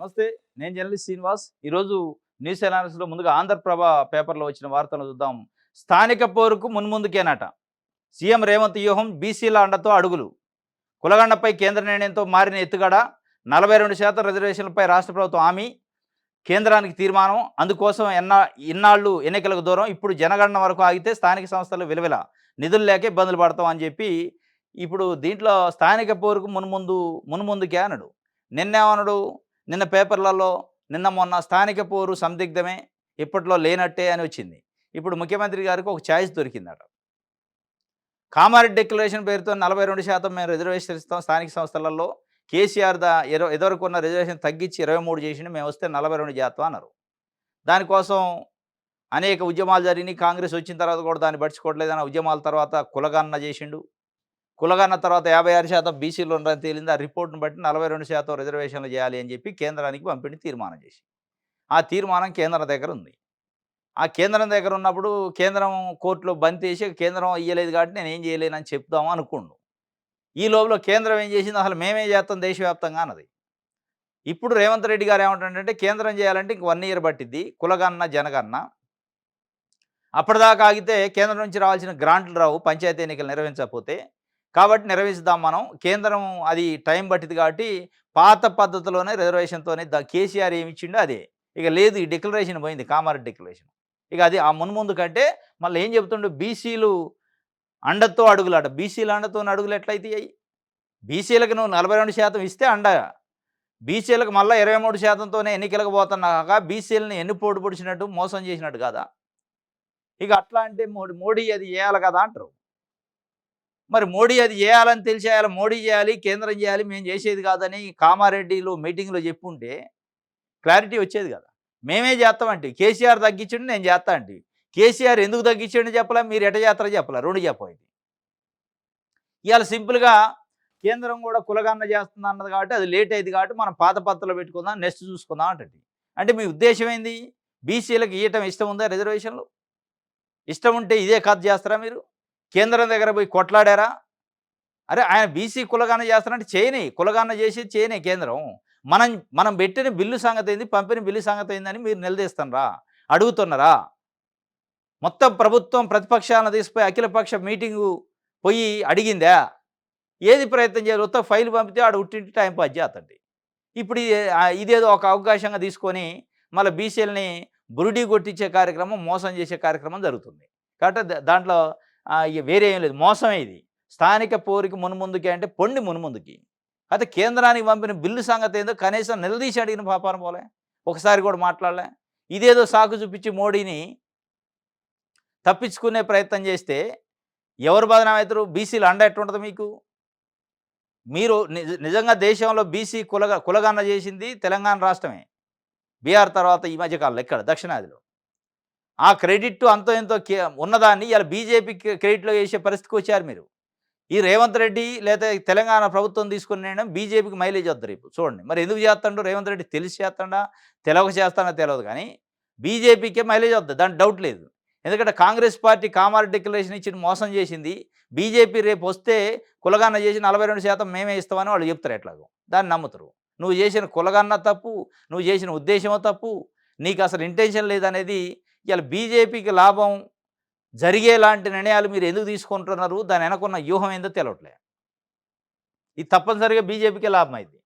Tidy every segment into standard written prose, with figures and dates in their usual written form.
నమస్తే. నేను జర్నలిస్ట్ శ్రీనివాస్. ఈరోజు న్యూస్ అనాలిసిస్‌లో ముందుగా ఆంధ్రప్రభ పేపర్‌లో వచ్చిన వార్తలు చూద్దాం. స్థానిక పోరుకు మున్ముందుకేనట. సీఎం రేవంత్ వ్యూహం బీసీల అండతో అడుగులు. కులగండపై కేంద్ర నిర్ణయంతో మారిన ఎత్తుగడ. 42% రిజర్వేషన్లపై రాష్ట్ర ప్రభుత్వం హామీ. కేంద్రానికి తీర్మానం. అందుకోసం ఇన్నాళ్లు ఎన్నికలకు దూరం. ఇప్పుడు జనగణన వరకు ఆగితే స్థానిక సంస్థలు విలువెల. నిధులు లేక ఇబ్బందులు పడతాం అని చెప్పి ఇప్పుడు దీంట్లో స్థానిక పోరుకు మున్ముందుకే అన్నాడు. నిన్నేమన్నాడు? నిన్న పేపర్లలో నిన్న మొన్న స్థానిక పోరు సందిగ్ధమే, ఇప్పట్లో లేనట్టే అని వచ్చింది. ఇప్పుడు ముఖ్యమంత్రి గారికి ఒక ఛాయిస్ దొరికిందట. కామారెడ్డి డిక్లరేషన్ పేరుతో 42% మేము రిజర్వేషన్ ఇస్తాం స్థానిక సంస్థలలో. కేసీఆర్ ఇదివరకు ఉన్న రిజర్వేషన్ తగ్గించి 23 చేసిండు, మేము వస్తే 42 చేస్తాం అన్నారు. దానికోసం అనేక ఉద్యమాలు జరిగినాయి. కాంగ్రెస్ వచ్చిన తర్వాత కూడా దాన్ని పట్టించుకోవట్లేదన్న ఉద్యమాల తర్వాత కులగణన చేసిండు. కులగణన తర్వాత 56% బీసీలు ఉన్నారని తేలింది. ఆ రిపోర్ట్‌ని బట్టి 42% రిజర్వేషన్లు చేయాలి అని చెప్పి కేంద్రానికి పంపిండి తీర్మానం చేసి. ఆ తీర్మానం కేంద్రం దగ్గర ఉంది. ఆ కేంద్రం దగ్గర ఉన్నప్పుడు కేంద్రం కోర్టులో బంతేసి కేంద్రం ఇయ్యలేదు కాబట్టి నేనేం చేయలేనని చెప్దాం అనుకుండు. ఈ లోపల కేంద్రం ఏం చేసింది, అసలు మేమే చేస్తాం దేశవ్యాప్తంగా అన్నది. ఇప్పుడు రేవంత్ రెడ్డి గారు ఏమంటాడంటే కేంద్రం చేయాలంటే ఇంక 1 ఇయర్ పట్టిద్ది కులగణన, జనగణన. అప్పటిదాకా ఆగితే కేంద్రం నుంచి రావాల్సిన గ్రాంట్లు రావు పంచాయతీ ఎన్నికలు నిర్వహించకపోతే. కాబట్టి నిర్వహిస్తాం మనం. కేంద్రం అది టైం పట్టింది కాబట్టి పాత పద్ధతిలోనే రిజర్వేషన్‌తోనే కేసీఆర్ ఏమి ఇచ్చిండో అదే. ఇక లేదు ఈ డిక్లరేషన్ పోయింది కామారెడ్డి డిక్లరేషన్. ఇక అది ఆ మున్ముందు కంటే మళ్ళీ ఏం చెప్తుండు బీసీలు అండతో అడుగులాట. బీసీల అండతోని అడుగులు ఎట్లయితాయి? బీసీలకు నువ్వు 42% ఇస్తే అండ. బీసీలకు మళ్ళా 23%తోనే ఎన్నికలకు పోతున్నాక బీసీలని ఎన్నుపోటు పొడిచినట్టు మోసం చేసినట్టు కాదా? ఇక అట్లా అంటే మోడీ అది చేయాలి కదా అంటారు. మరి మోడీ అది చేయాలని తెలిసేయాలి, మోడీ చేయాలి, కేంద్రం చేయాలి, మేము చేసేది కాదని కామారెడ్డిలో మీటింగ్‌లో చెప్పుంటే క్లారిటీ వచ్చేది కదా. మేమే చేస్తామంటే కేసీఆర్ తగ్గించిండు నేను చేస్తా అంటే. కేసీఆర్ ఎందుకు తగ్గించిండో చెప్పలా, మీరు ఎట్ట చేస్తారో చెప్పలా, 2 చెప్పండి. ఇవాళ సింపుల్‌గా కేంద్రం కూడా కులగణన చేస్తుంది అన్నది కాబట్టి అది లేట్ అయింది కాబట్టి మనం పాత పద్ధతిలో పెట్టుకుందాం, నెక్స్ట్ చూసుకుందాం అంటది. అంటే మీ ఉద్దేశం ఏంది? బీసీలకు ఇయ్యటం ఇష్టం ఉందా రిజర్వేషన్‌లు? ఇష్టం ఉంటే ఇదే కథ చేస్తారా మీరు? కేంద్రం దగ్గర పోయి కొట్లాడారా? అరే ఆయన బీసీ కులగణన చేస్తానంటే చేయని, కులగణన చేసేది చేయని కేంద్రం. మనం మనం పెట్టిన బిల్లు సంగతేంది, పంపిన బిల్లు సంగతేందని మీరు నిలదీస్తున్నారా? అడుగుతున్నారా? మొత్తం ప్రభుత్వం ప్రతిపక్షాలను తీసిపోయి అఖిలపక్ష మీటింగు పోయి అడిగిందా? ఏది ప్రయత్నం చేయాలి? ఉత్త ఫైల్ పంపితే ఆడు ఉట్టింటి టైం పాస్ చేస్తాడు. ఇప్పుడు ఇదేదో ఒక అవకాశంగా తీసుకొని మళ్ళీ బీసీలని బురిడీ కొట్టించే కార్యక్రమం, మోసం చేసే కార్యక్రమం జరుగుతుంది. కాబట్టి దాంట్లో ఇక వేరే ఏం లేదు. మోసమే ఇది. స్థానిక పోరుకి మున్ముందుకి అంటే పొండి మున్ముందుకి. అయితే కేంద్రానికి పంపిన బిల్లు సంగతి ఏందో కనీసం నిలదీసి అడిగిన పాపాన పోలే. ఒకసారి కూడా మాట్లాడలే. ఇదేదో సాకు చూపించి మోడీని తప్పించుకునే ప్రయత్నం చేస్తే ఎవరు బదనాం అవుతారు? బీసీలు అండ ఎట్టుంటుంది మీకు? మీరు నిజంగా దేశంలో బీసీ కులగణన చేసింది తెలంగాణ రాష్ట్రమే. బీహార్ తర్వాత ఈ మధ్య కాలంలో ఎక్కడ దక్షిణాదిలో. ఆ క్రెడిట్ అంతో ఎంతో ఉన్నదాన్ని ఇవాళ బీజేపీకి క్రెడిట్‌లో వేసే పరిస్థితికి వచ్చారు మీరు. ఈ రేవంత్ రెడ్డి లేదా తెలంగాణ ప్రభుత్వం తీసుకున్న నిర్ణయం బీజేపీకి మైలేజ్ వద్దు రేపు చూడండి. మరి ఎందుకు చేస్తాడు రేవంత్ రెడ్డి? తెలిసి చేస్తాడా, తెలవక చేస్తాడో తెలియదు కానీ బీజేపీకే మైలేజ్ వద్దు, దాంట్లో డౌట్ లేదు. ఎందుకంటే కాంగ్రెస్ పార్టీ కామారెడ్డి డిక్లరేషన్ ఇచ్చి మోసం చేసింది. బీజేపీ రేపు వస్తే కులగణన చేసి 42% మేమే ఇస్తామని వాళ్ళు చెప్తారు ఎట్లాగో. దాన్ని నమ్ముతారు. నువ్వు చేసిన కులగణన తప్పు, నువ్వు చేసిన ఉద్దేశమో తప్పు, నీకు అసలు ఇంటెన్షన్ లేదనేది ఇవాళ బీజేపీకి లాభం జరిగేలాంటి నిర్ణయాలు మీరు ఎందుకు తీసుకుంటున్నారు? దాని వెనకున్న వ్యూహం ఏందో తెలవట్లే. ఇది తప్పనిసరిగా బీజేపీకే లాభం అయింది.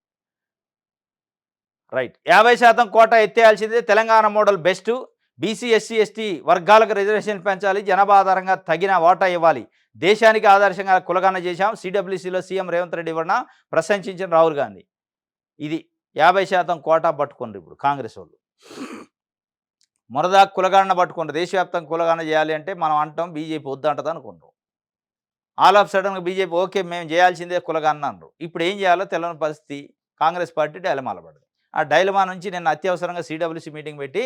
రైట్. 50% కోటా ఎత్తేయాల్సిందే. Telangana model best. BC, SC, ST వర్గాలకు రిజర్వేషన్ పెంచాలి. జనాభా ఆధారంగా తగిన వాటా ఇవ్వాలి. దేశానికి ఆదర్శంగా కులగణన చేశాం. సిడబ్ల్యూసీలో సీఎం రేవంత్ రెడ్డి వలన ప్రశంసించిన రాహుల్ గాంధీ. ఇది 50% కోటా పట్టుకున్నారు ఇప్పుడు కాంగ్రెస్ వాళ్ళు. మొరదాకా కులగణన పట్టుకున్నారు. దేశవ్యాప్తంగా కులగణన చేయాలి అంటే మనం అంటాం బీజేపీ వద్దంటది అనుకుంటాం. ఆల్ ఆఫ్ సడన్గా బీజేపీ ఓకే మేము చేయాల్సిందే కులగణన అన్నారు. ఇప్పుడు ఏం చేయాలో తెలియని పరిస్థితి. కాంగ్రెస్ పార్టీ డైలమాలో పడింది. ఆ డైలమా నుంచి నిన్న అత్యవసరంగా సిడబ్ల్యూసీ మీటింగ్ పెట్టి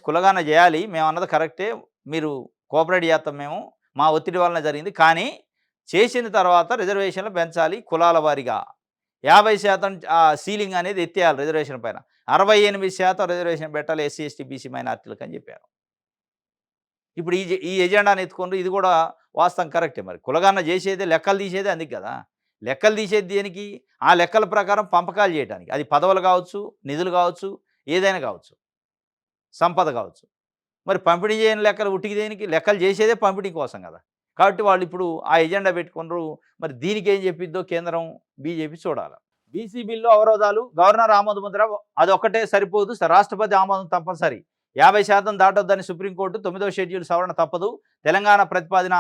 కులగణన చేయాలి, మేము అన్నది కరెక్టే, మీరు కోఆపరేట్ చేస్తాం, మేము మా ఒత్తిడి వలన జరిగింది, కానీ చేసిన తర్వాత రిజర్వేషన్లు పెంచాలి కులాల వారీగా. 50% సీలింగ్ అనేది ఎత్తేయాలి రిజర్వేషన్ పైన. 68% రిజర్వేషన్ పెట్టాలి ఎస్సీ, ఎస్టీ, బీసీ మైనార్టీలకు అని చెప్పారు. ఇప్పుడు ఈ ఎజెండాని ఎత్తుకుంటూ ఇది కూడా వాస్తవం కరెక్టే. మరి కులగణన చేసేదే లెక్కలు తీసేదే అందుకు కదా. లెక్కలు తీసేది దేనికి? ఆ లెక్కల ప్రకారం పంపకాలు చేయటానికి. అది పదవులు కావచ్చు, నిధులు కావచ్చు, ఏదైనా కావచ్చు, సంపద కావచ్చు. మరి పంపిణీ చేయని లెక్కలు ఉట్టికి దేనికి? లెక్కలు చేసేదే పంపిణీ కోసం గదా! కాబట్టి వాళ్ళిప్పుడు ఆ ఎజెండా పెట్టుకున్నారు. మరి దీనికేం చెప్పిద్దో కేంద్రం, బీజేపీ చూడాల. బీసీ బిల్లు అవరోధాలు, గవర్నర్ ఆమోద ముద్ర అదొక్కటే సరిపోదు. రాష్ట్రపతి ఆమోదం తప్పనిసరి. 50% దాటొద్దని సుప్రీంకోర్టు 9వ షెడ్యూల్ సవరణ తప్పదు. తెలంగాణ ప్రతిపాదన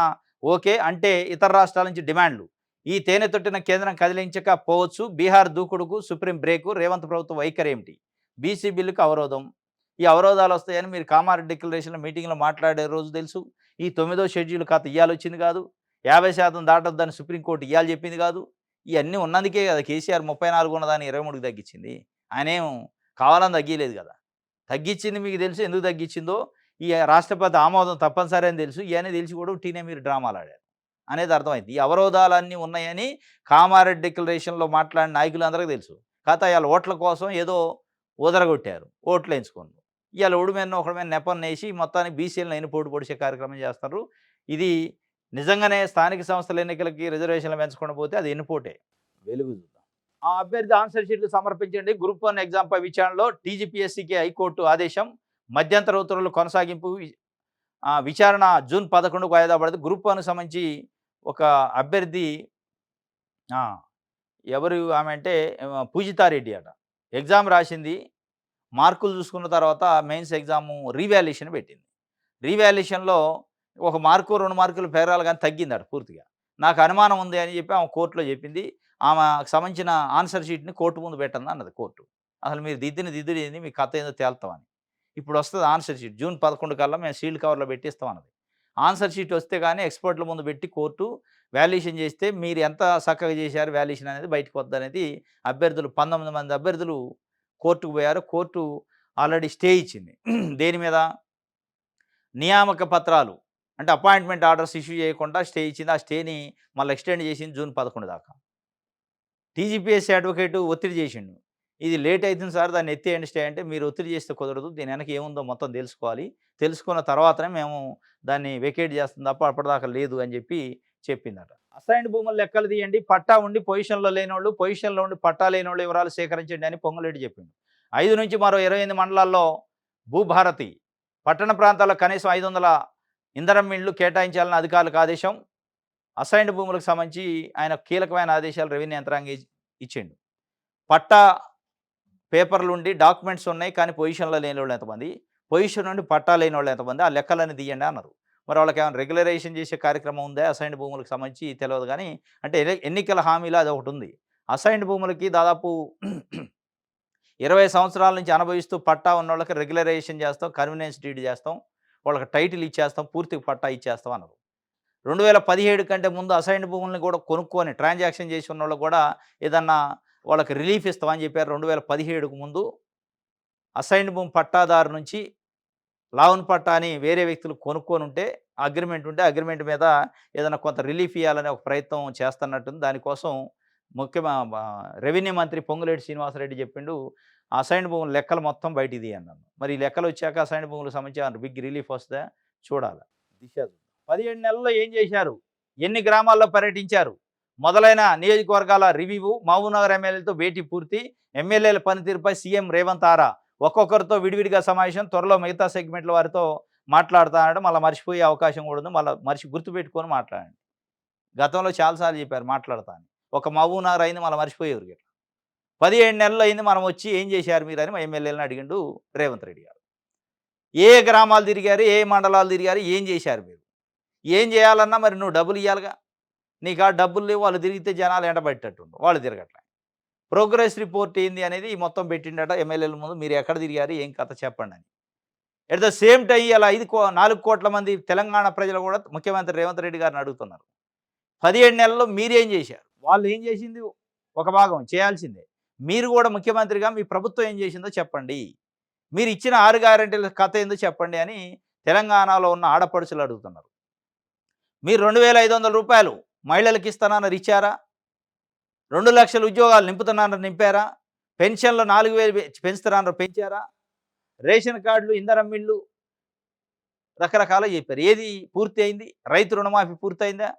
ఓకే. అంటే ఇతర రాష్ట్రాల నుంచి డిమాండ్లు. ఈ తేనె తొట్టిన కేంద్రం కదిలించకపోవచ్చు. బీహార్ దూకుడుకు సుప్రీం బ్రేకు. రేవంత్ ప్రభుత్వ వైఖరేమిటి? బీసీ బిల్లుకు అవరోధం. ఈ అవరోధాలొస్తాయని మీరు కామారెడ్డి డిక్లరేషన్‌లో మీటింగ్‌లో మాట్లాడే రోజు తెలుసు. ఈ 9వ షెడ్యూల్ కథ ఇయ్యాలొచ్చింది కాదు. 50% దాటొద్దని సుప్రీంకోర్టు ఇయ్యాల చెప్పింది కాదు. ఇయన్నీ ఉన్నందుకే గదా! కేసీఆర్ 34 ఉన్నదాన్ని 23కి తగ్గించింది. ఆయనేం కావాలని తగ్గీయలేదు గదా! తగ్గించింది మీకు తెలుసు ఎందుకు తగ్గించిందో. ఈ రాష్ట్రపతి ఆమోదం తప్పనిసరి అని తెలుసు. ఇయన్నీ తెలిసి కూడా ఉట్టినే మీరు డ్రామాలాడారు అనేది అర్థమైంది. ఈ అవరోధాలన్నీ ఉన్నాయని కామారెడ్డి డిక్లరేషన్‌లో మాట్లాడిన నాయకులందరికీ తెలుసు. కాకపోతే ఇయాల ఓట్ల కోసం ఏదో ఊదరగొట్టారు. ఓట్లేయించుకున్నారు. ఇయాల ఒకడి మీదనో ఒకడి మీద నెపన్నేసి మొత్తానికి బీసీలను ఎన్నిపోటు పొడిచే కార్యక్రమం చేస్తారు. ఇది నిజంగానే స్థానిక సంస్థల ఎన్నికలకి రిజర్వేషన్లు పెంచకుండా పోతే అది ఎన్నుపోటే. వెలుగు చూద్దాం. ఆ అభ్యర్థి ఆన్సర్ షీట్లు సమర్పించండి. గ్రూప్ 1 ఎగ్జామ్‌పై విచారణలో టీజీపీఎస్సీకి హైకోర్టు ఆదేశం. మధ్యంతర ఉత్తర్వులు కొనసాగింపు. విచారణ జూన్ 11కు వాయిదా పడింది. గ్రూప్ 1కి సంబంధించి ఒక అభ్యర్థి ఆ! ఎవరు ఆమె అంటే పూజితారెడ్డి అట. ఎగ్జామ్ రాసింది. మార్కులు చూసుకున్న తర్వాత మెయిన్స్ ఎగ్జాము రీవాల్యుయేషన్ పెట్టింది. రీవాల్యుయేషన్‌లో ఒక మార్కో, 2 మార్కులు పేరాలు గాని తగ్గిందట పూర్తిగా. నాకు అనుమానం ఉంది అని చెప్పి ఆమె కోర్ట్‌లో చెప్పింది. ఆమెకు సంబంధించిన ఆన్సర్ షీట్‌ని కోర్ట్ ముందు పెట్టండి అన్నది కోర్టు. అసలు మీరు దిద్దిన దిద్దుడు ఏంది? మీ కథ ఏందో తేల్తామని. ఇప్పుడొస్తది ఆన్సర్ షీట్. జూన్ 11 కల్లా మేము సీల్డ్ కవర్‌లో పెట్టిస్తాం అన్నది. ఆన్సర్ షీట్ వస్తే గాని ఎక్స్‌పర్ట్‌ల ముందు పెట్టి కోర్టు వాల్యుయేషన్ చేస్తే మీరు ఎంత చక్కగా చేశారు వాల్యుయేషన్ అనేది బయటకి వద్దనేది అభ్యర్థులు 19 మంది అభ్యర్థులు కోర్టుకు పోయారు. కోర్టు ఆల్రెడీ స్టే ఇచ్చింది. దేని మీద? నియామక పత్రాలు అంటే అపాయింట్‌మెంట్ ఆర్డర్స్ ఇష్యూ చేయకుండా స్టే ఇచ్చింది. ఆ స్టేని మళ్ళీ ఎక్స్‌టెండ్ చేసింది జూన్ 11 దాకా. టీజీపీఎస్సీ అడ్వకేట్ ఒత్తిడి చేసిండు. ఇది లేట్ అయితుంది సార్ దాన్ని ఎత్తేయండి స్టే అంటే, మీరు ఒత్తిడి చేస్తే కుదరదు. దీని వెనక ఏముందో మొత్తం తెలుసుకోవాలి. తెలుసుకున్న తర్వాతనే మేము దాన్ని వెకేట్ చేస్తాం తప్ప అప్పటిదాకా లేదు అని చెప్పి చెప్పిందట. అసైన్డ్ భూములు లెక్కలు తీయండి. పట్టా ఉండి పొజిషన్‌లో లేనోళ్ళు, పొజిషన్‌లో ఉండి పట్టా లేనోళ్ళ వివరాలు సేకరించండి అని పొంగులేటి చెప్పిండు. 5 నుంచి మరో 28 మండలాల్లో భూభారతి పట్టణ ప్రాంతాల్లో కనీసం 500 ఇంధనం మిల్లు కేటాయించాలని అధికారులకు ఆదేశం. అసైన్డ్ భూములకు సంబంధించి ఆయన కీలకమైన ఆదేశాలు రెవెన్యూ యంత్రాంగం ఇచ్చిండు. పట్టా పేపర్లుండి డాక్యుమెంట్స్ ఉన్నాయి. కానీ పొజిషన్‌లో లేనోళ్ళు ఎంతమంది? పొజిషన్ నుండి పట్టా లేనోళ్ళు ఎంతమంది? ఆ లెక్కలన్నీ తీయండి అన్నారు. మరి వాళ్ళకేమైనా రెగ్యులరైజేషన్ చేసే కార్యక్రమం ఉందా? అసైన్డ్ భూములకు సంబంధించి తెలవదు గానీ, అంటే ఎన్నికల హామీలో అదొకటుంది. అసైన్డ్ భూములకి దాదాపు 20 సంవత్సరాల నుంచి అనుభవిస్తూ పట్టా ఉన్నోళ్ళకి రెగ్యులరైజేషన్ చేస్తాం. కన్వీనియన్స్ డీడ్ చేస్తాం. వాళ్ళకి టైటిల్ ఇచ్చేస్తాం. పూర్తిగా పట్టా ఇచ్చేస్తాం అన్నారు. 2017 కంటే ముందు అసైన్డ్ భూముల్ని కూడా కొనుక్కొని ట్రాన్సాక్షన్ చేసి ఉన్నోళ్ళకి కూడా ఏదన్నా వాళ్ళకి రిలీఫ్ ఇస్తామని చెప్పారు. 2017కు ముందు అసైన్డ్ భూమి పట్టాదారు నుంచి లావణ్ పట్టా అని వేరే వ్యక్తులు కొనుక్కొనుంటే అగ్రిమెంట్ ఉంటే అగ్రిమెంట్ మీద ఏదైనా కొంత రిలీఫ్ ఇయ్యాలనే ఒక ప్రయత్నం చేస్తున్నట్టుంది. దానికోసం రెవెన్యూ మంత్రి పొంగులేటి శ్రీనివాసరెడ్డి చెప్పిండు. అసైన్డ్ భూముల లెక్కలు మొత్తం బయటికి తీయండి. మరి ఈ లెక్కలు వచ్చాక అసైన్డ్ భూములకు సంబంధించి బిగ్ రిలీఫ్ వస్తుందా? చూడాలి. దిశ 17 నెలల్లో ఏం చేశారు? ఎన్ని గ్రామాల్లో పర్యటించారు? మొదలైన నియోజకవర్గాల రివ్యూ. మహబూబ్‌నగర్ ఎమ్మెల్యేలతో భేటీ పూర్తి. ఎమ్మెల్యేల పనితీరుపై సీఎం రేవంత్ ఆరా. ఒక్కొక్కరితో విడివిడిగా సమావేశం. త్వరలో మిగతా సెగ్మెంట్ల వారితో మాట్లాడతానడం మళ్ళీ మర్చిపోయే అవకాశం కూడా ఉంది. మళ్ళీ గుర్తుపెట్టుకొని మాట్లాడండి. గతంలో చాలా సార్లు చెప్పారు మాట్లాడతా అని. ఒక మహబూబ్‌నగర్ అయింది మళ్ళీ మర్చిపోయేవారు గిట్ల. 17 నెలలు అయింది మనం వచ్చి ఏం చేశారు మీరని మా ఎమ్మెల్యేలను అడిగిండు రేవంత్ రెడ్డి గారు. ఏ గ్రామాలు తిరిగారు? ఏ మండలాలు తిరిగారు? ఏం చేశారు మీరు? ఏం చేయాలన్నా మరి నువ్వు డబ్బులు ఇయ్యాలిగా. నీకా డబ్బులు లేవు. వాళ్ళు తిరిగితే జనాలు ఎండబట్టేటట్టుండ్రు. వాళ్ళు తిరగట్లే. ప్రోగ్రెస్ రిపోర్ట్ ఏంది అనేది మొత్తం పెట్టిండట ఎమ్మెల్యేల ముందు. మీరు ఎక్కడ తిరిగారు? ఏం కథ చెప్పండని. ఎట్ ద సేమ్ టైమ్ ఇలా 4 కోట్ల మంది తెలంగాణ ప్రజలు కూడా ముఖ్యమంత్రి రేవంత్ రెడ్డి గారిని అడుగుతున్నారు. 17 నెలల్లో మీరేం చేశారు? వాళ్ళు ఏం చేసింది ఒక భాగం చేయాల్సిందే. మీరు కూడా ముఖ్యమంత్రిగా మీ ప్రభుత్వం ఏం చేసిందో చెప్పండి. మీరు ఇచ్చిన 6 గ్యారంటీల కథ ఏందో చెప్పండి అని తెలంగాణలో ఉన్న ఆడపడుచులు అడుగుతున్నారు. మీరు రూ. 2,500 మహిళలకు ఇస్తానన్నారు ఇచ్చారా? 2,00,000 ఉద్యోగాలు నింపుతున్నారని నింపారా? పెన్షన్లు 4,000 పెంచుతున్నారని పెంచారా? రేషన్ కార్డులు, ఇంధనం బిల్లు రకరకాలుగా చెప్పారు. ఏది పూర్తి అయింది? రైతు రుణమాఫీ పూర్తయిందా?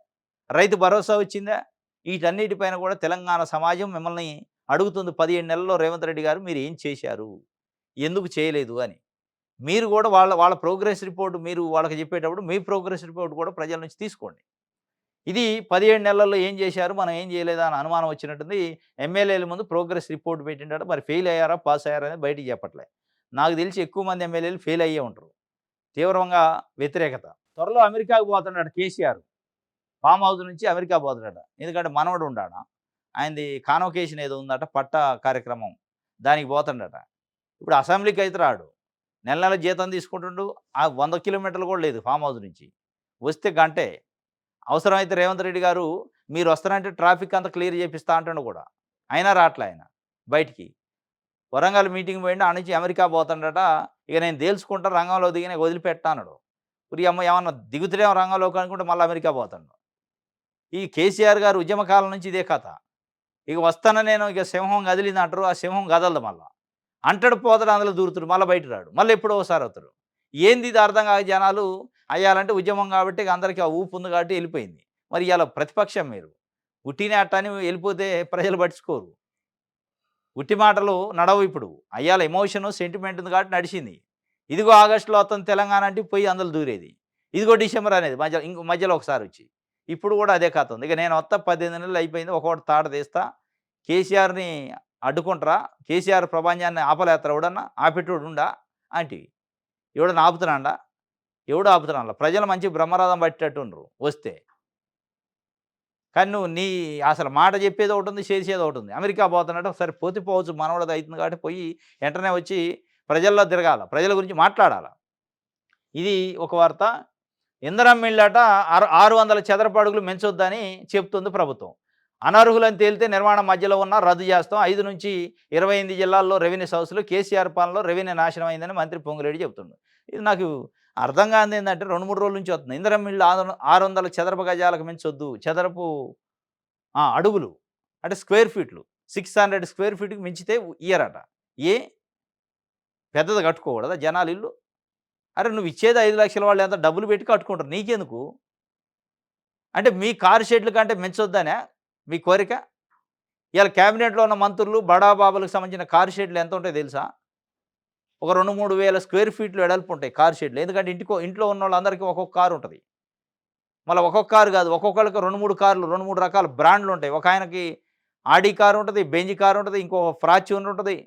రైతు భరోసా వచ్చిందా? వీటన్నిటిపైన కూడా తెలంగాణ సమాజం మిమ్మల్ని అడుగుతుంది 17 నెలల్లో రేవంత్ రెడ్డి గారు మీరు ఏం చేశారు? ఎందుకు చేయలేదు అని. మీరు కూడా వాళ్ళ వాళ్ళ ప్రోగ్రెస్ రిపోర్ట్ మీరు వాళ్ళకి చెప్పేటప్పుడు మీ ప్రోగ్రెస్ రిపోర్ట్ కూడా ప్రజల నుంచి తీసుకోండి. ఇది 17 నెలల్లో ఏం చేశారు? మనం ఏం చేయలేదా అని అనుమానం వచ్చినట్టుంది. ఎమ్మెల్యేల ముందు ప్రోగ్రెస్ రిపోర్ట్ పెట్టిండట. మరి ఫెయిల్ అయ్యారా? పాస్ అయ్యారా? అనేది బయటికి చెప్పట్లే. నాకు తెలిసి ఎక్కువ మంది ఎమ్మెల్యేలు ఫెయిల్ అయ్యే ఉంటారు. తీవ్రంగా వ్యతిరేకత. త్వరలో అమెరికాకు పోతున్నాడు కేసీఆర్. ఫామ్ హౌస్ నుంచి అమెరికా పోతున్నాడట. ఎందుకంటే మనవడు ఉండాడ. ఆయనది కాన్వొకేషన్ ఏదో ఉందట పట్టా కార్యక్రమం. దానికి పోతుండట. ఇప్పుడు అసెంబ్లీకి అయితే రాడు. నెల నెల జీతం తీసుకుంటుండు. ఆ 100 కిలోమీటర్లు కూడా లేదు ఫామ్ హౌస్ నుంచి. వస్తే గంటే. అవసరమైతే రేవంత్ రెడ్డి గారు మీరొస్తారంటే ట్రాఫిక్ అంతా క్లియర్ చేపిస్తా అంటుండు కూడా. అయినా రాట్లే ఆయన బయటికి. వరంగల్ మీటింగ్ పోయిండు. ఆడ నుంచి అమెరికా పోతుండట. ఇక నేను తేల్చుకుంటా రంగంలో దిగి నేను వదిలిపెట్టా అన్నాడు. ఓరియమ్మ ఏమన్నా దిగుతడేమో రంగంలోకి అనుకుంటే మళ్ళీ అమెరికా పోతాండు. ఈ కేసీఆర్ గారు ఉద్యమ కాలం నుంచి ఇదే కథ. ఇక వస్తాను నేను ఇక సింహం కదిలిందంటారు. ఆ సింహం కదలదు మళ్ళా. అంటాడు పోతాడు అందులో దూరుతాడు. మళ్ళీ బయట రాడు. మళ్ళీ ఎప్పుడో ఒకసారి వస్తాడు. ఏంది ఇది అర్థం కాక జనాలు అయ్యాలంటే ఉద్యమం కాబట్టి ఇక అందరికీ ఆ ఊపు ఉంది కాబట్టి వెళ్ళిపోయింది. మరి ఇయాల ప్రతిపక్షం మీరు. ఉట్టినే అట్టని వెళ్ళిపోతే ప్రజలు పట్టించుకోరు. ఉట్టి మాటలు నడవు ఇప్పుడు. అయ్యాల ఎమోషను, సెంటిమెంట్ ఉంది కాబట్టి నడిచింది. ఇదిగో ఆగస్టులో వస్తుంది తెలంగాణ అంటే పోయి అందులో దూరేది. ఇదిగో డిసెంబర్ అనేది మధ్యలో ఒకసారి వచ్చి. ఇప్పుడు కూడా అదే కథ ఉంది. ఇక నేను వత్తా 18 నెలలు అయిపోయింది. ఒక్కోటి తాట తీస్తా. కేసీఆర్‌ని అడ్డుకుంటరా? కేసీఆర్ ప్రపంచాన్ని ఆపలేత్తరా ఎవడన్నా? ఆపేటోడు ఉండా? అంటివి. ఎవడన్నా ఆపుతున్నాడా? ఎవడు ఆపుతున్నాడులా? ప్రజలు మంచి బ్రహ్మరథం పట్టేటట్టుండ్రు వస్తే. కానీ నువ్వు అసలు మాట చెప్పేది ఒకటుంది, చేసేది ఒకటుంది. అమెరికా పోతున్నాడు. సరే పోతే పోవచ్చు మనవడది అయితుంది కాబట్టి పోయి వెంటనే వచ్చి ప్రజల్లో తిరగాల. ప్రజల గురించి మాట్లాడాల. ఇది ఒక వార్త. ఇంధనం మిల్లట 600 చదరపు అడుగులు పెంచొద్దని చెప్తుంది ప్రభుత్వం. అనర్హులని తేలితే నిర్మాణం మధ్యలో ఉన్న రద్దు చేస్తాం. 5-28 జిల్లాల్లో రెవెన్యూ సమస్యలు కేసీఆర్ పాలనలో రెవెన్యూ నాశనం అయిందని మంత్రి పొంగులేటి చెప్తుండు. ఇది నాకు అర్థం కానిది ఏందంటే 2, 3 రోజుల నుంచి వస్తుంది. ఇంధనం మిల్లు 600 చదరపు గజాలకు మించొద్దు. చదరపు అడుగులు అంటే స్క్వేర్ ఫీట్లు 600 స్క్వేర్ ఫీట్‌కి మించితే ఇయ్యరట. ఏ పెద్దది కట్టుకోకూడదా జనాలు ఇల్లు? అరె నువ్వు ఇచ్చేది 5,00,000 వాళ్ళు ఎంత డబ్బులు పెట్టి కట్టుకుంటారు. నీకెందుకు? అంటే మీ కారు షెడ్‌ల కంటే మించొద్దనా మీ కోరిక? ఇయాల క్యాబినెట్‌లో ఉన్న మంత్రులు, బడాబాబులకు సంబంధించిన కారు షెడ్‌లు ఎంత ఉంటాయో తెలుసా? ఒక 2, 3 వేల స్క్వేర్ ఫీట్లు వెడల్పు ఉంటాయి కారు షెడ్‌లు. ఎందుకంటే ఇంట్లో ఉన్నోళ్ళందరికీ ఒక్కొక్క కారు ఉంటది. మళ్ళా ఒక్కొక్క కారు కాదు. ఒక్కొక్కళ్ళకి 2, 3 కార్లు, 2, 3 రకాల బ్రాండ్‌లు ఉంటాయి. ఒకాయనకి ఆడి కారు ఉంటది, బెంజ్ కారు ఉంటది, ఇంకో ఫార్చ్యూనర్ ఉంటది.